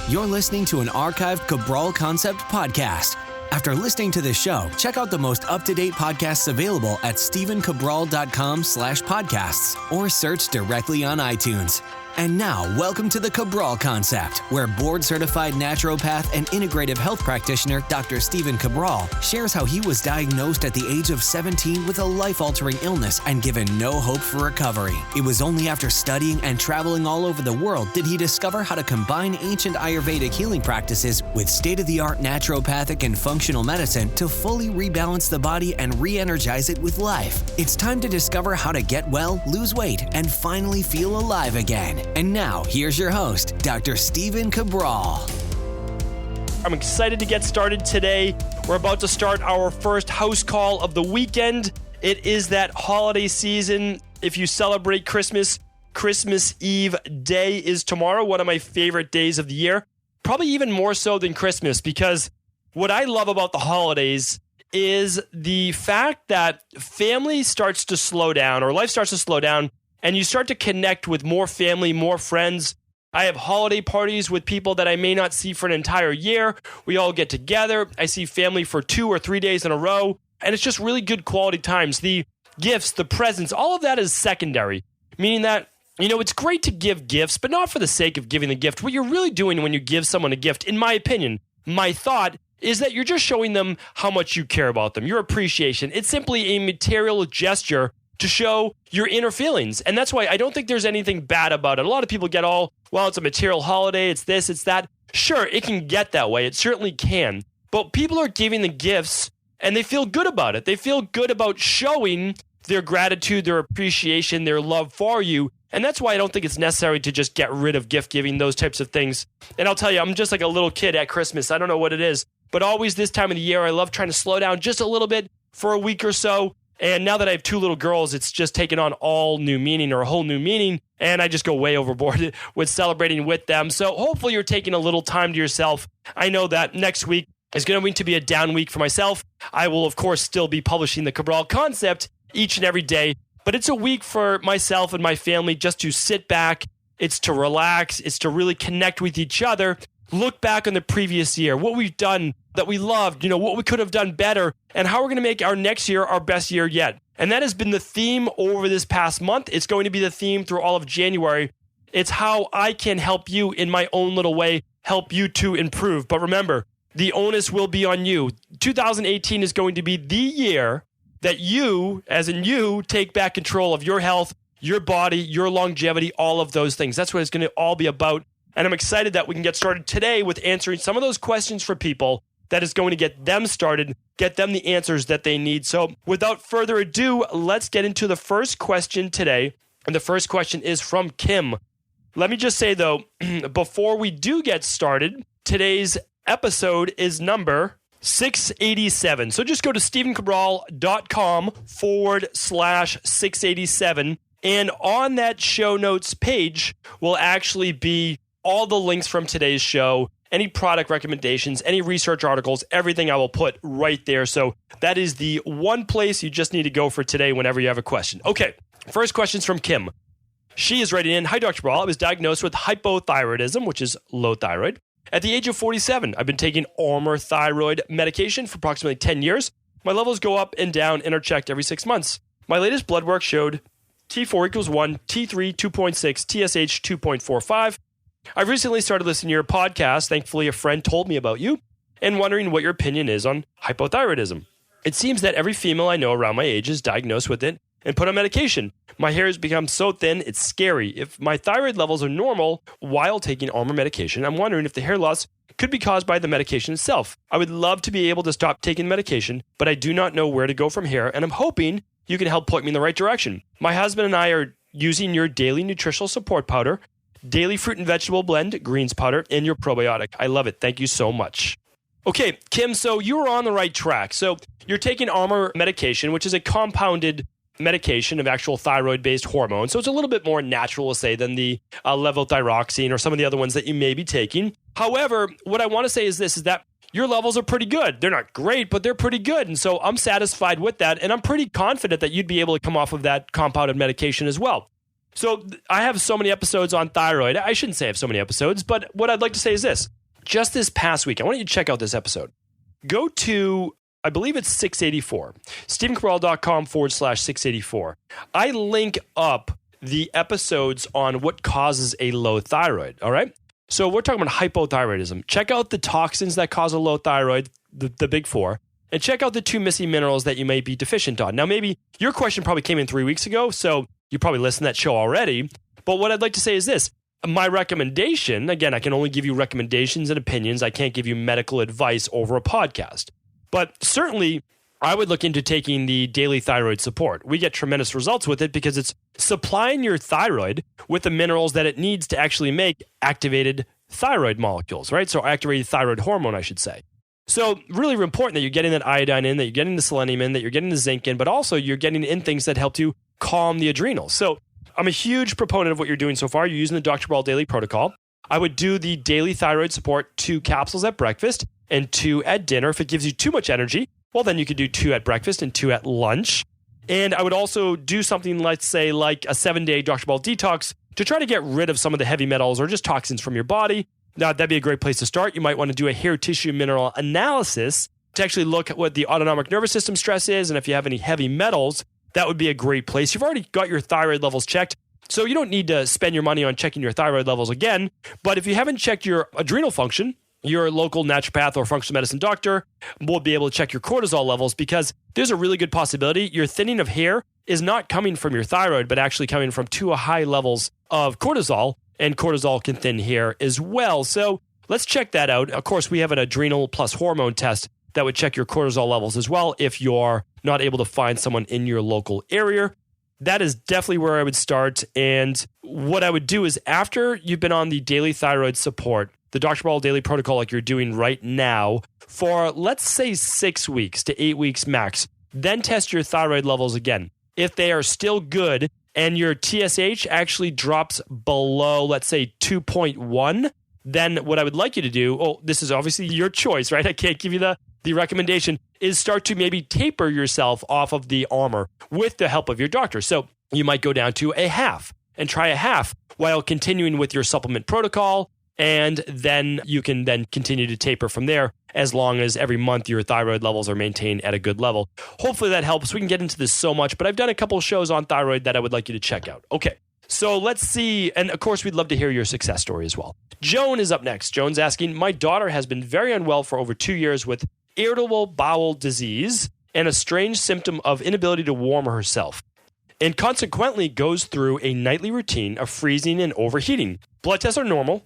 You're listening to an archived Cabral Concept podcast. After listening to this show, check out the most up-to-date podcasts available at stephencabral.com/podcasts or search directly on iTunes. And now, welcome to the Cabral Concept, where board-certified naturopath and integrative health practitioner Dr. Stephen Cabral shares how he was diagnosed at the age of 17 with a life-altering illness and given no hope for recovery. It was only after studying and traveling all over the world did he discover how to combine ancient Ayurvedic healing practices with state-of-the-art naturopathic and functional medicine to fully rebalance the body and re-energize it with life. It's time to discover how to get well, lose weight, and finally feel alive again. And now, here's your host, Dr. Stephen Cabral. I'm excited to get started today. We're about to start our first house call of the weekend. It is that holiday season. If you celebrate Christmas, Christmas Eve day is tomorrow, one of my favorite days of the year. Probably even more so than Christmas, because what I love about the holidays is the fact that family starts to slow down, or life starts to slow down, and you start to connect with more family, more friends. I have holiday parties with people that I may not see for an entire year. We all get together. I see family for 2 or 3 days in a row, and it's just really good quality times. The gifts, the presents, all of that is secondary, meaning that, it's great to give gifts, but not for the sake of giving the gift. What you're really doing when you give someone a gift, in my opinion, my thought, is that you're just showing them how much you care about them, your appreciation. It's simply a material gesture to show your inner feelings. And that's why I don't think there's anything bad about it. A lot of people get it's a material holiday, it's this, it's that. Sure, it can get that way. It certainly can. But people are giving the gifts and they feel good about it. They feel good about showing their gratitude, their appreciation, their love for you. And that's why I don't think it's necessary to just get rid of gift giving, those types of things. And I'll tell you, I'm just like a little kid at Christmas. I don't know what it is, but always this time of the year, I love trying to slow down just a little bit for a week or so. And now that I have 2 little girls, it's just taken on all new meaning, or a whole new meaning. And I just go way overboard with celebrating with them. So hopefully you're taking a little time to yourself. I know that next week is going to be a down week for myself. I will, of course, still be publishing the Cabral Concept each and every day. But it's a week for myself and my family just to sit back. It's to relax. It's to really connect with each other. Look back on the previous year, what we've done that we loved, what we could have done better, and how we're going to make our next year our best year yet. And that has been the theme over this past month. It's going to be the theme through all of January. It's how I can help you in my own little way, help you to improve. But remember, the onus will be on you. 2018 is going to be the year that you, as in you, take back control of your health, your body, your longevity, all of those things. That's what it's going to all be about. And I'm excited that we can get started today with answering some of those questions for people that is going to get them started, get them the answers that they need. So without further ado, let's get into the first question today. And the first question is from Kim. Let me just say, though, before we do get started, today's episode is number 687. So just go to stephencabral.com/687. And on that show notes page will actually be all the links from today's show, any product recommendations, any research articles, everything I will put right there. So that is the one place you just need to go for today whenever you have a question. Okay, first question's from Kim. She is writing in, "Hi, Dr. Cabral. I was diagnosed with hypothyroidism, which is low thyroid, at the age of 47. I've been taking Armour Thyroid medication for approximately 10 years. My levels go up and down and are checked every 6 months. My latest blood work showed T4 equals 1, T3 2.6, TSH 2.45. I've recently started listening to your podcast. Thankfully, a friend told me about you and wondering what your opinion is on hypothyroidism. It seems that every female I know around my age is diagnosed with it and put on medication. My hair has become so thin, it's scary. If my thyroid levels are normal while taking Armour medication, I'm wondering if the hair loss could be caused by the medication itself. I would love to be able to stop taking the medication, but I do not know where to go from here, and I'm hoping you can help point me in the right direction. My husband and I are using your Daily Nutritional Support powder, Daily Fruit and Vegetable Blend, Greens powder, and your Probiotic. I love it. Thank you so much." Okay, Kim, so you were on the right track. So you're taking Armour medication, which is a compounded medication of actual thyroid-based hormones. So it's a little bit more natural, to say, than the levothyroxine or some of the other ones that you may be taking. However, what I want to say is this, is that your levels are pretty good. They're not great, but they're pretty good. And so I'm satisfied with that. And I'm pretty confident that you'd be able to come off of that compounded medication as well. So I have so many episodes on thyroid. I shouldn't say I have so many episodes, but what I'd like to say is this. Just this past week, I want you to check out this episode. Go to, I believe it's 684, StephenCabral.com/684. I link up the episodes on what causes a low thyroid, all right? So we're talking about hypothyroidism. Check out the toxins that cause a low thyroid, the big four, and check out the 2 missing minerals that you may be deficient on. Now, maybe your question probably came in 3 weeks ago, so you probably listened to that show already. But what I'd like to say is this. My recommendation, again, I can only give you recommendations and opinions. I can't give you medical advice over a podcast. But certainly, I would look into taking the Daily Thyroid Support. We get tremendous results with it because it's supplying your thyroid with the minerals that it needs to actually make activated thyroid molecules, right? So activated thyroid hormone, I should say. So really important that you're getting that iodine in, that you're getting the selenium in, that you're getting the zinc in, but also you're getting in things that help to calm the adrenals. So I'm a huge proponent of what you're doing so far. You're using the Dr. Cabral Daily Protocol. I would do the Daily Thyroid Support, 2 capsules at breakfast and 2 at dinner. If it gives you too much energy, well, then you could do 2 at breakfast and 2 at lunch. And I would also do something, let's say, like a 7-day Dr. Cabral detox to try to get rid of some of the heavy metals or just toxins from your body. Now, that'd be a great place to start. You might want to do a hair tissue mineral analysis to actually look at what the autonomic nervous system stress is. And if you have any heavy metals, that would be a great place. You've already got your thyroid levels checked, so you don't need to spend your money on checking your thyroid levels again. But if you haven't checked your adrenal function, your local naturopath or functional medicine doctor will be able to check your cortisol levels, because there's a really good possibility your thinning of hair is not coming from your thyroid, but actually coming from too high levels of cortisol, and cortisol can thin hair as well. So let's check that out. Of course, we have an adrenal plus hormone test that would check your cortisol levels as well if you're not able to find someone in your local area. That is definitely where I would start. And what I would do is, after you've been on the Daily Thyroid Support, the Dr. Cabral Daily Protocol like you're doing right now, for let's say 6 weeks to 8 weeks max, then test your thyroid levels again. If they are still good and your TSH actually drops below, let's say 2.1, then what I would like you to do, this is obviously your choice, right? I can't give you the recommendation, is start to maybe taper yourself off of the Armour with the help of your doctor. So you might go down to a half and try a half while continuing with your supplement protocol. And then you can then continue to taper from there, as long as every month your thyroid levels are maintained at a good level. Hopefully that helps. We can get into this so much, but I've done a couple of shows on thyroid that I would like you to check out. Okay, so let's see. And of course, we'd love to hear your success story as well. Joan is up next. Joan's asking, my daughter has been very unwell for over 2 years with irritable bowel disease and a strange symptom of inability to warm herself, and consequently goes through a nightly routine of freezing and overheating. Blood tests are normal.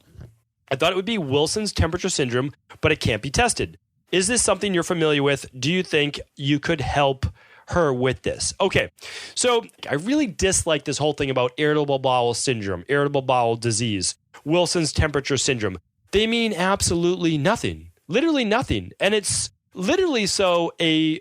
I thought it would be Wilson's temperature syndrome, but it can't be tested. Is this something you're familiar with? Do you think you could help her with this? Okay, so I really dislike this whole thing about irritable bowel syndrome, irritable bowel disease, Wilson's temperature syndrome. They mean absolutely nothing, literally nothing. And it's literally so a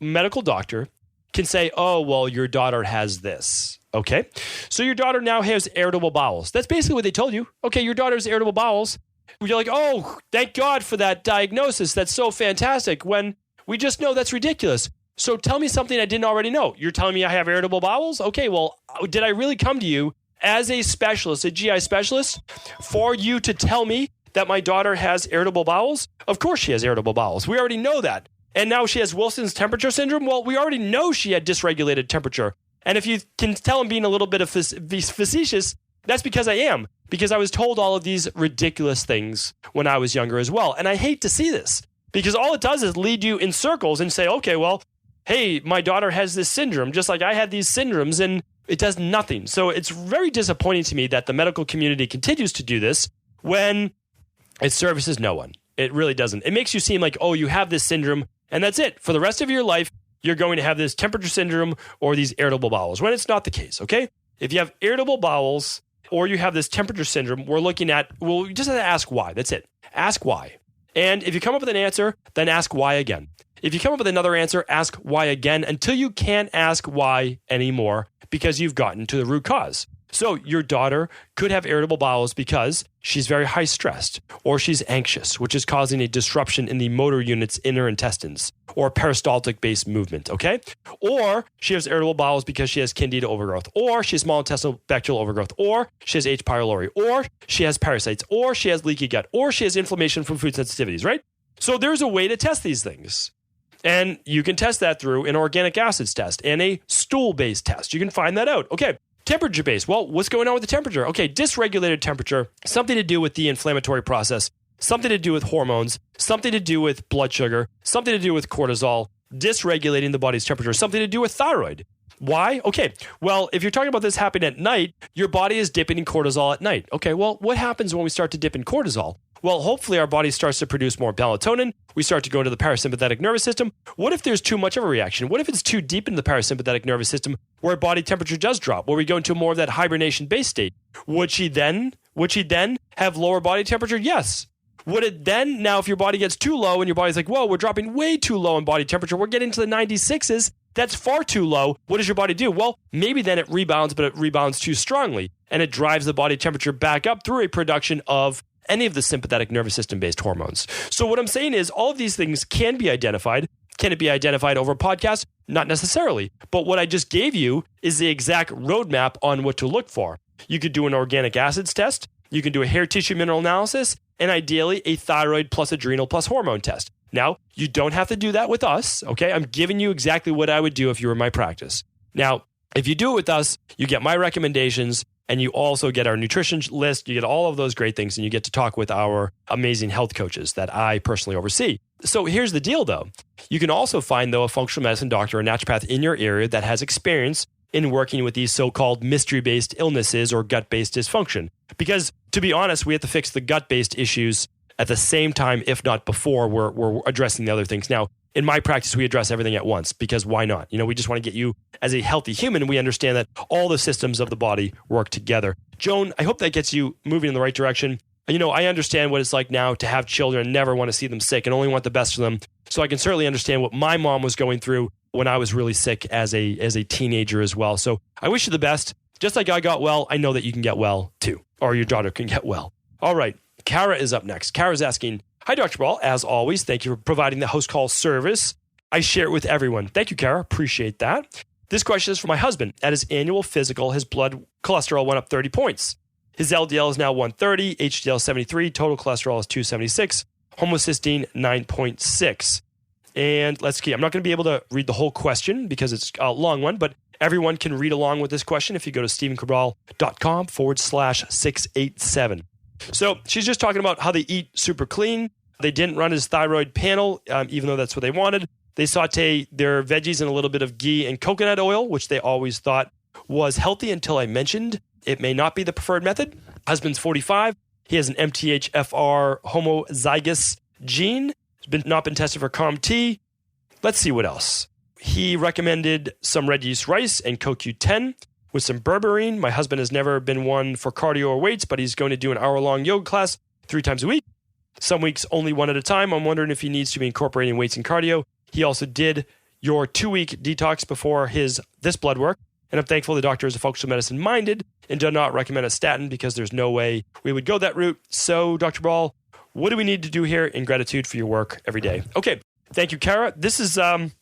medical doctor can say, oh, well, your daughter has this. Okay, so your daughter now has irritable bowels. That's basically what they told you. Okay, your daughter has irritable bowels. You're like, oh, thank God for that diagnosis. That's so fantastic. When we just know that's ridiculous. So tell me something I didn't already know. You're telling me I have irritable bowels? Okay, well, did I really come to you as a specialist, a GI specialist, for you to tell me that my daughter has irritable bowels? Of course she has irritable bowels. We already know that. And now she has Wilson's temperature syndrome? Well, we already know she had dysregulated temperature. And if you can tell I'm being a little bit of facetious, that's because I am. Because I was told all of these ridiculous things when I was younger as well. And I hate to see this, because all it does is lead you in circles and say, okay, well, hey, my daughter has this syndrome, just like I had these syndromes, and it does nothing. So it's very disappointing to me that the medical community continues to do this when it services no one. It really doesn't. It makes you seem like, oh, you have this syndrome, and that's it. For the rest of your life, you're going to have this temperature syndrome or these irritable bowels, when it's not the case, okay? If you have irritable bowels or you have this temperature syndrome, we're looking at, well, you just have to ask why. That's it. Ask why. And if you come up with an answer, then ask why again. If you come up with another answer, ask why again until you can't ask why anymore, because you've gotten to the root cause. So your daughter could have irritable bowels because she's very high stressed, or she's anxious, which is causing a disruption in the motor units in her intestines, or peristaltic-based movement, okay? Or she has irritable bowels because she has candida overgrowth, or she has small intestinal bacterial overgrowth, or she has H. pylori, or she has parasites, or she has leaky gut, or she has inflammation from food sensitivities, right? So there's a way to test these things. And you can test that through an organic acids test and a stool-based test. You can find that out. Okay. Temperature-based. Well, what's going on with the temperature? Okay, dysregulated temperature, something to do with the inflammatory process, something to do with hormones, something to do with blood sugar, something to do with cortisol, dysregulating the body's temperature, something to do with thyroid. Why? Okay, well, if you're talking about this happening at night, your body is dipping in cortisol at night. Okay, well, what happens when we start to dip in cortisol? Well, hopefully our body starts to produce more melatonin. We start to go into the parasympathetic nervous system. What if there's too much of a reaction? What if it's too deep in the parasympathetic nervous system where body temperature does drop, where we go into more of that hibernation-based state? Would she then have lower body temperature? Yes. Would it then, now if your body gets too low and your body's like, whoa, we're dropping way too low in body temperature, we're getting to the 96s, that's far too low. What does your body do? Well, maybe then it rebounds, but it rebounds too strongly, and it drives the body temperature back up through a production of any of the sympathetic nervous system-based hormones. So what I'm saying is all of these things can be identified. Can it be identified over a podcast? Not necessarily. But what I just gave you is the exact roadmap on what to look for. You could do an organic acids test. You can do a hair tissue mineral analysis, and ideally a thyroid plus adrenal plus hormone test. Now, you don't have to do that with us, okay? I'm giving you exactly what I would do if you were in my practice. Now, if you do it with us, you get my recommendations, and you also get our nutrition list. You get all of those great things, and you get to talk with our amazing health coaches that I personally oversee. So here's the deal, though. You can also find, though, a functional medicine doctor or naturopath in your area that has experience in working with these so-called mystery-based illnesses or gut-based dysfunction. Because, to be honest, we have to fix the gut-based issues at the same time, if not before, we're addressing the other things. Now, in my practice, we address everything at once because why not? We just want to get you as a healthy human. We understand that all the systems of the body work together. Joan, I hope that gets you moving in the right direction. I understand what it's like now to have children and never want to see them sick and only want the best for them. So I can certainly understand what my mom was going through when I was really sick as a teenager as well. So I wish you the best. Just like I got well, I know that you can get well too, or your daughter can get well. All right. Kara is up next. Kara's asking, hi, Dr. Cabral. As always, thank you for providing the house call service. I share it with everyone. Thank you, Kara. Appreciate that. This question is for my husband. At his annual physical, his blood cholesterol went up 30 points. His LDL is now 130, HDL 73, total cholesterol is 276, homocysteine 9.6. And let's see, I'm not going to be able to read the whole question because it's a long one, but everyone can read along with this question if you go to stephencabral.com/687. So she's just talking about how they eat super clean. They didn't run his thyroid panel, even though that's what they wanted. They saute their veggies in a little bit of ghee and coconut oil, which they always thought was healthy until I mentioned it may not be the preferred method. Husband's 45. He has an MTHFR homozygous gene. It's not been tested for COMT. Let's see what else. He recommended some red yeast rice and CoQ10 with some berberine. My husband has never been one for cardio or weights, but he's going to do an hour-long yoga class 3 times a week. Some weeks only one at a time. I'm wondering if he needs to be incorporating weights and cardio. He also did your 2-week detox before this blood work. And I'm thankful the doctor is a functional medicine minded and does not recommend a statin because there's no way we would go that route. So, Dr. Ball, what do we need to do here in gratitude for your work every day? Okay. Thank you, Kara. This is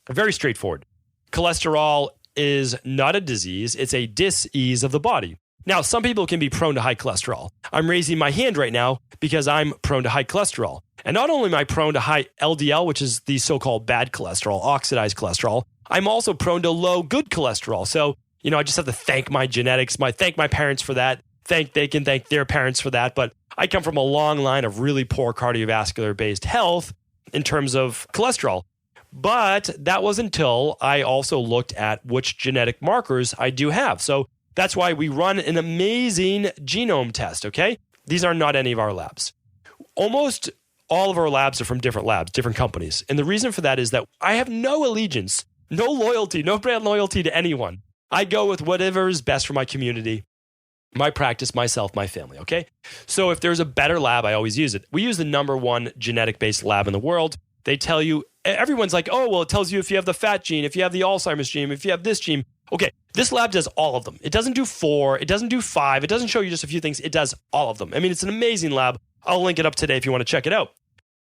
very straightforward. Cholesterol is not a disease. It's a dis-ease of the body. Now, some people can be prone to high cholesterol. I'm raising my hand right now because I'm prone to high cholesterol. And not only am I prone to high LDL, which is the so-called bad cholesterol, oxidized cholesterol, I'm also prone to low good cholesterol. So, I just have to thank my genetics, thank my parents for that. They can thank their parents for that. But I come from a long line of really poor cardiovascular-based health in terms of cholesterol. But that was until I also looked at which genetic markers I do have. So that's why we run an amazing genome test, okay? These are not any of our labs. Almost all of our labs are from different labs, different companies. And the reason for that is that I have no allegiance, no loyalty, no brand loyalty to anyone. I go with whatever is best for my community, my practice, myself, my family, okay? So if there's a better lab, I always use it. We use the #1 genetic-based lab in the world. They tell you, everyone's like, oh, well, it tells you if you have the fat gene, if you have the Alzheimer's gene, if you have this gene. Okay, this lab does all of them. It doesn't do 4, it doesn't do 5, it doesn't show you just a few things. It does all of them. I mean, it's an amazing lab. I'll link it up today if you want to check it out.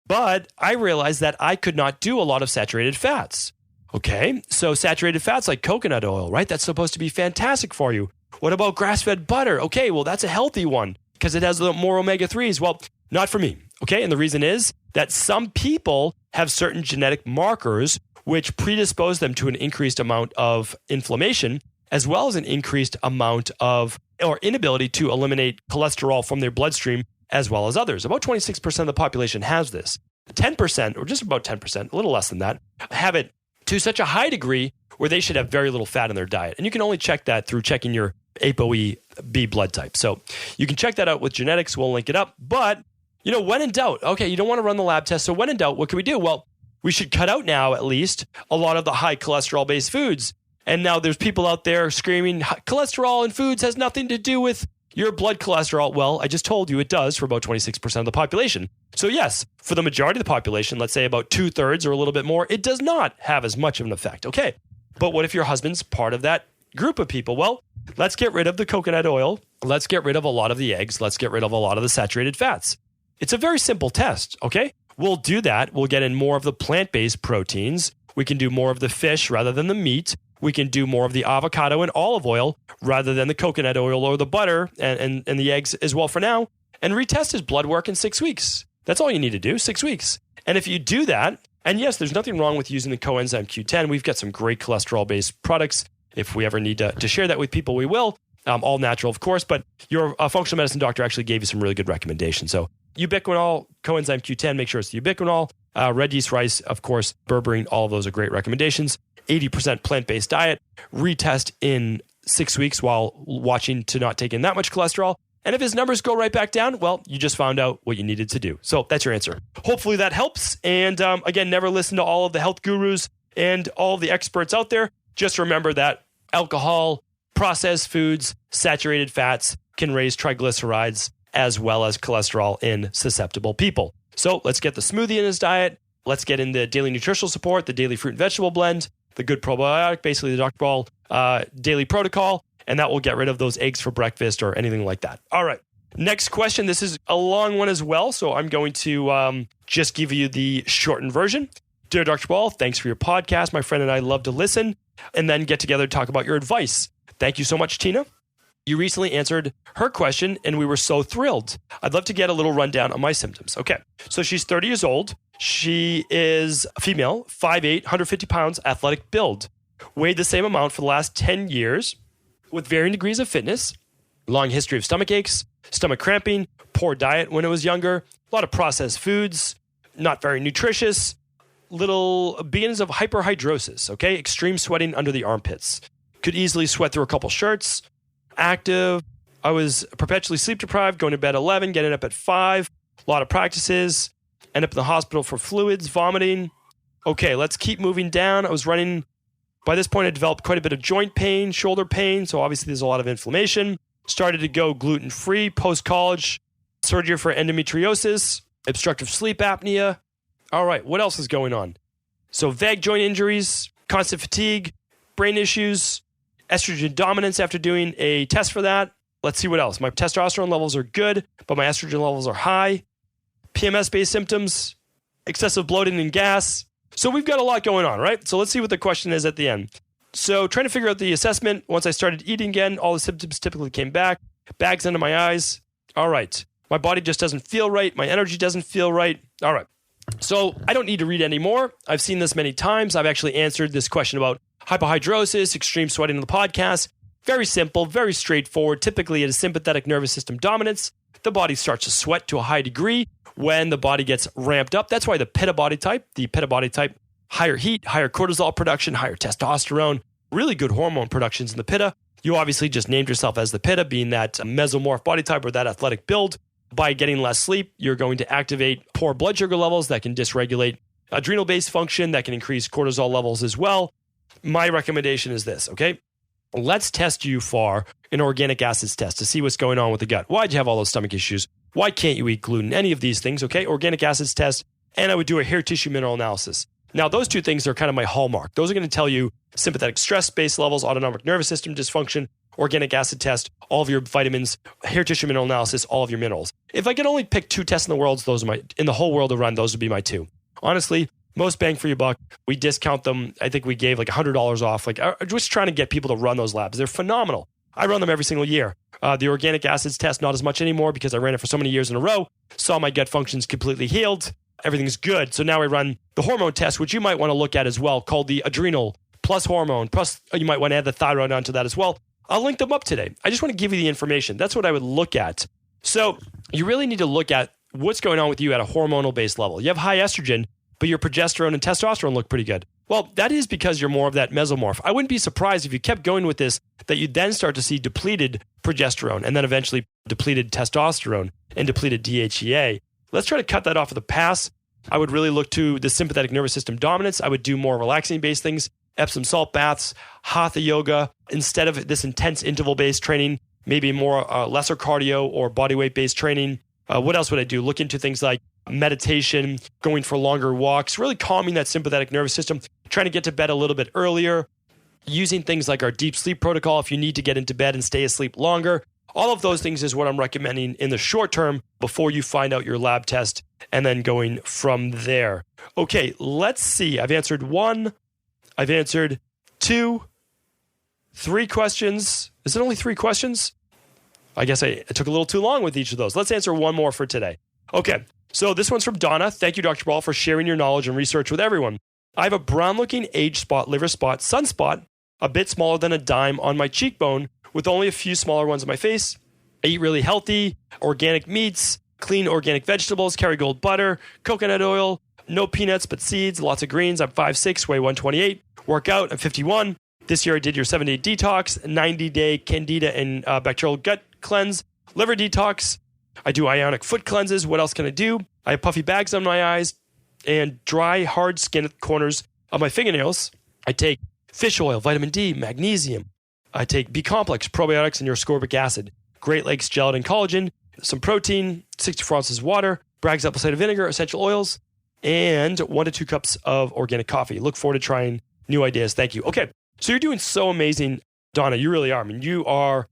But I realized that I could not do a lot of saturated fats. Okay, so saturated fats like coconut oil, right? That's supposed to be fantastic for you. What about grass-fed butter? Okay, well, that's a healthy one because it has more omega-3s. Well, not for me, okay? And the reason is that some people have certain genetic markers which predispose them to an increased amount of inflammation, as well as an increased amount of, or inability to eliminate cholesterol from their bloodstream, as well as others. About 26% of the population has this. 10%, or just about 10%, a little less than that, have it to such a high degree where they should have very little fat in their diet. And you can only check that through checking your ApoE-B blood type. So you can check that out with genetics. We'll link it up. But, when in doubt, okay, you don't want to run the lab test. So when in doubt, what can we do? Well, we should cut out now, at least, a lot of the high cholesterol-based foods. And now there's people out there screaming, cholesterol in foods has nothing to do with your blood cholesterol. Well, I just told you it does for about 26% of the population. So yes, for the majority of the population, let's say about 2/3 or a little bit more, it does not have as much of an effect. Okay, but what if your husband's part of that group of people? Well, let's get rid of the coconut oil. Let's get rid of a lot of the eggs. Let's get rid of a lot of the saturated fats. It's a very simple test, okay? We'll do that. We'll get in more of the plant-based proteins. We can do more of the fish rather than the meat. We can do more of the avocado and olive oil rather than the coconut oil or the butter and the eggs as well for now, and retest his blood work in 6 weeks. That's all you need to do, 6 weeks. And if you do that, and yes, there's nothing wrong with using the coenzyme Q10. We've got some great cholesterol-based products. If we ever need to share that with people, we will. All natural, of course, but your functional medicine doctor actually gave you some really good recommendations. So ubiquinol, coenzyme Q10, make sure it's the ubiquinol. Red yeast rice, of course, berberine, all of those are great recommendations. 80% plant-based diet, retest in 6 weeks while watching to not take in that much cholesterol. And if his numbers go right back down, well, you just found out what you needed to do. So that's your answer. Hopefully that helps. And again, never listen to all of the health gurus and all of the experts out there. Just remember that alcohol, processed foods, saturated fats can raise triglycerides as well as cholesterol in susceptible people. So let's get the smoothie in his diet. Let's get in the daily nutritional support, the daily fruit and vegetable blend, the good probiotic, basically the Dr. Ball daily protocol, and that will get rid of those eggs for breakfast or anything like that. All right. Next question. This is a long one as well, so I'm going to just give you the shortened version. Dear Dr. Ball, thanks for your podcast. My friend and I love to listen and then get together to talk about your advice. Thank you so much, Tina. You recently answered her question, and we were so thrilled. I'd love to get a little rundown on my symptoms. Okay, so she's 30 years old. She is a female, 5'8", 150 pounds, athletic build. Weighed the same amount for the last 10 years with varying degrees of fitness, long history of stomach aches, stomach cramping, poor diet when it was younger, a lot of processed foods, not very nutritious, little beginnings of hyperhidrosis, okay? Extreme sweating under the armpits. Could easily sweat through a couple shirts. Active. I was perpetually sleep deprived, going to bed at 11, getting up at 5. A lot of practices. End up in the hospital for fluids, vomiting. Okay, let's keep moving down. I was running. By this point, I developed quite a bit of joint pain, shoulder pain. So obviously there's a lot of inflammation. Started to go gluten-free post-college. Surgery for endometriosis, obstructive sleep apnea. All right, what else is going on? So vague joint injuries, constant fatigue, brain issues, estrogen dominance after doing a test for that. Let's see what else. My testosterone levels are good, but my estrogen levels are high. PMS-based symptoms, excessive bloating and gas. So we've got a lot going on, right? So let's see what the question is at the end. So trying to figure out the assessment. Once I started eating again, all the symptoms typically came back. Bags under my eyes. All right. My body just doesn't feel right. My energy doesn't feel right. All right. So I don't need to read anymore. I've seen this many times. I've actually answered this question about hypohidrosis, extreme sweating on the podcast. Very simple, very straightforward. Typically, it is sympathetic nervous system dominance. The body starts to sweat to a high degree when the body gets ramped up. That's why the pitta body type, higher heat, higher cortisol production, higher testosterone, really good hormone productions in the pitta. You obviously just named yourself as the pitta, being that mesomorph body type or that athletic build. By getting less sleep, you're going to activate poor blood sugar levels that can dysregulate adrenal-based function, that can increase cortisol levels as well. My recommendation is this, okay? Let's test you for an organic acids test to see what's going on with the gut. Why'd you have all those stomach issues? Why can't you eat gluten? Any of these things, okay? Organic acids test, and I would do a hair tissue mineral analysis. Now, those two things are kind of my hallmark. Those are going to tell you sympathetic stress space levels, autonomic nervous system dysfunction, organic acid test, all of your vitamins, hair tissue mineral analysis, all of your minerals. If I could only pick two tests in the world, in the whole world to run, those would be my two. Honestly, most bang for your buck. We discount them. I think we gave like $100 off. Like, just trying to get people to run those labs. They're phenomenal. I run them every single year. The organic acids test, not as much anymore because I ran it for so many years in a row. Saw my gut functions completely healed. Everything's good. So now I run the hormone test, which you might want to look at as well, called the adrenal plus hormone. Plus, you might want to add the thyroid onto that as well. I'll link them up today. I just want to give you the information. That's what I would look at. So you really need to look at what's going on with you at a hormonal based level. You have high estrogen, but your progesterone and testosterone look pretty good. Well, that is because you're more of that mesomorph. I wouldn't be surprised if you kept going with this, that you then start to see depleted progesterone and then eventually depleted testosterone and depleted DHEA. Let's try to cut that off at the pass. I would really look to the sympathetic nervous system dominance. I would do more relaxing-based things, Epsom salt baths, hatha yoga. Instead of this intense interval-based training, maybe more lesser cardio or bodyweight-based training. What else would I do? Look into things like meditation, going for longer walks, really calming that sympathetic nervous system, trying to get to bed a little bit earlier, using things like our deep sleep protocol if you need to get into bed and stay asleep longer. All of those things is what I'm recommending in the short term before you find out your lab test and then going from there. Okay, let's see. I've answered 1. I've answered 2. 3 questions. Is it only 3 questions? I guess I took a little too long with each of those. Let's answer 1 more for today. Okay, so this one's from Donna. Thank you, Dr. Cabral, for sharing your knowledge and research with everyone. I have a brown-looking age spot, liver spot, sunspot, a bit smaller than a dime on my cheekbone, with only a few smaller ones on my face. I eat really healthy, organic meats, clean organic vegetables, Kerrygold butter, coconut oil, no peanuts but seeds, lots of greens. I'm 5'6", weigh 128. Work out, I'm 51. This year I did your 7-day detox, 90-day candida and bacterial gut cleanse, liver detox. I do ionic foot cleanses. What else can I do? I have puffy bags on my eyes and dry, hard skin at the corners of my fingernails. I take fish oil, vitamin D, magnesium. I take B-complex, probiotics, and your ascorbic acid, Great Lakes gelatin collagen, some protein, 64 ounces of water, Bragg's apple cider vinegar, essential oils, and 1 to 2 cups of organic coffee. Look forward to trying new ideas. Thank you. Okay, so you're doing so amazing, Donna. You really are. I mean, you are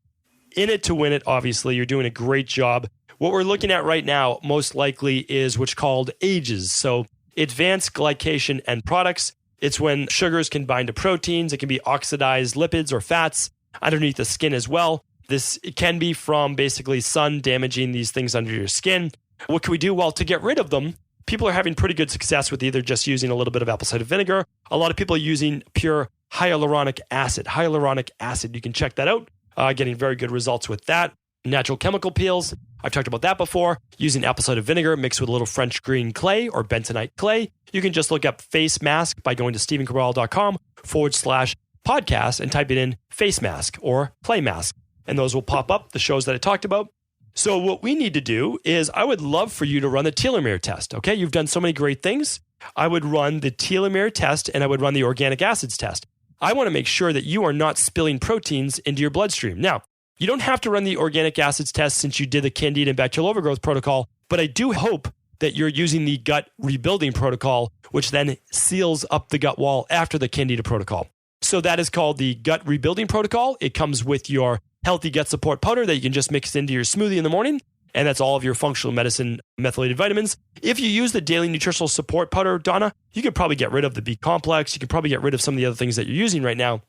in it to win it, obviously. You're doing a great job. What we're looking at right now, most likely, is what's called AGEs. So advanced glycation end products. It's when sugars can bind to proteins. It can be oxidized lipids or fats underneath the skin as well. This can be from basically sun damaging these things under your skin. What can we do? Well, to get rid of them, people are having pretty good success with either just using a little bit of apple cider vinegar. A lot of people are using pure hyaluronic acid. Hyaluronic acid, you can check that out. Getting very good results with that. Natural chemical peels. I've talked about that before. Using apple cider vinegar mixed with a little French green clay or bentonite clay. You can just look up face mask by going to stephencabral.com/podcast and type it in face mask or clay mask. And those will pop up, the shows that I talked about. So what we need to do is I would love for you to run the telomere test. Okay, you've done so many great things. I would run the telomere test and I would run the organic acids test. I want to make sure that you are not spilling proteins into your bloodstream. Now, you don't have to run the organic acids test since you did the candida and bacterial overgrowth protocol, but I do hope that you're using the gut rebuilding protocol, which then seals up the gut wall after the candida protocol. So that is called the gut rebuilding protocol. It comes with your healthy gut support powder that you can just mix into your smoothie in the morning. And that's all of your functional medicine methylated vitamins. If you use the Daily Nutritional Support powder, Donna, you could probably get rid of the B-complex. You can probably get rid of some of the other things that you're using right now.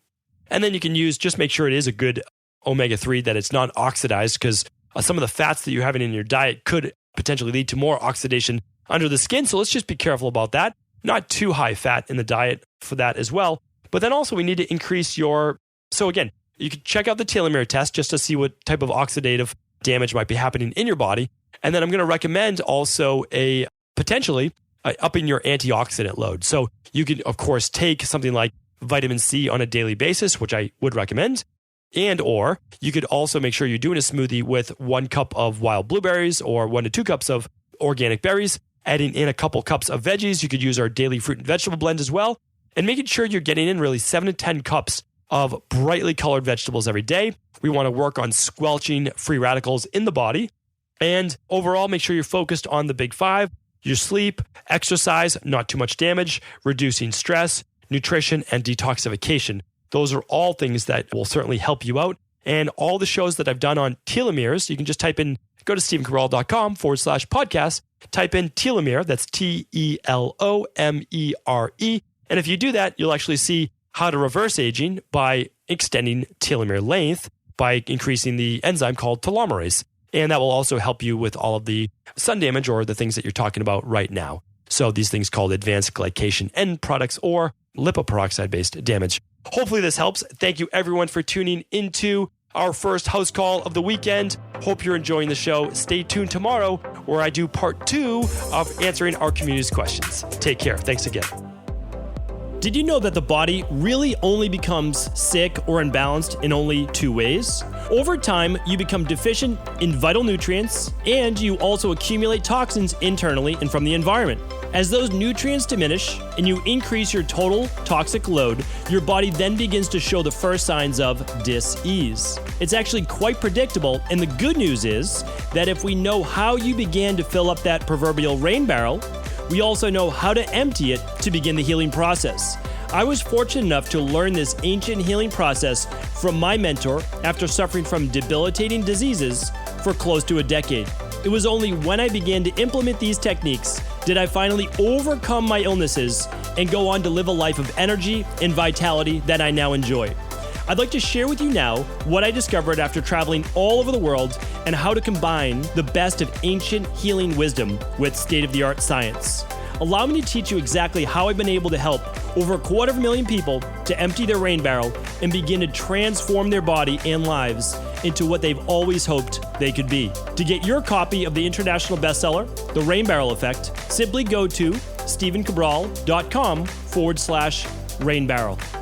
And then you can use, just make sure it is a good omega-3, that it's not oxidized, because some of the fats that you're having in your diet could potentially lead to more oxidation under the skin. So let's just be careful about that. Not too high fat in the diet for that as well. But then also we need to increase your, so again, you can check out the telomere test just to see what type of oxidative damage might be happening in your body. And then I'm going to recommend also potentially upping your antioxidant load. So you can, of course, take something like vitamin C on a daily basis, which I would recommend. And or you could also make sure you're doing a smoothie with 1 cup of wild blueberries or 1 to 2 cups of organic berries, adding in a couple cups of veggies. You could use our daily fruit and vegetable blend as well. And making sure you're getting in really 7 to 10 cups of brightly colored vegetables every day. We want to work on squelching free radicals in the body. And overall, make sure you're focused on the big 5. your sleep, exercise, not too much damage, reducing stress, nutrition, and detoxification. Those are all things that will certainly help you out. And all the shows that I've done on telomeres, you can just type in, go to StephenCabral.com/podcast, type in telomere, that's TELOMERE. And if you do that, you'll actually see how to reverse aging by extending telomere length by increasing the enzyme called telomerase. And that will also help you with all of the sun damage or the things that you're talking about right now. So these things called advanced glycation end products or lipoperoxide-based damage. Hopefully this helps. Thank you everyone for tuning into our first house call of the weekend. Hope you're enjoying the show. Stay tuned tomorrow where I do part 2 of answering our community's questions. Take care. Thanks again. Did you know that the body really only becomes sick or imbalanced in only 2 ways? Over time, you become deficient in vital nutrients, and you also accumulate toxins internally and from the environment. As those nutrients diminish and you increase your total toxic load, your body then begins to show the first signs of dis-ease. It's actually quite predictable, and the good news is that if we know how you began to fill up that proverbial rain barrel, we also know how to empty it to begin the healing process. I was fortunate enough to learn this ancient healing process from my mentor after suffering from debilitating diseases for close to a decade. It was only when I began to implement these techniques did I finally overcome my illnesses and go on to live a life of energy and vitality that I now enjoy. I'd like to share with you now what I discovered after traveling all over the world and how to combine the best of ancient healing wisdom with state-of-the-art science. Allow me to teach you exactly how I've been able to help over 250,000 people to empty their rain barrel and begin to transform their body and lives into what they've always hoped they could be. To get your copy of the international bestseller, The Rain Barrel Effect, simply go to StephenCabral.com/rainbarrel.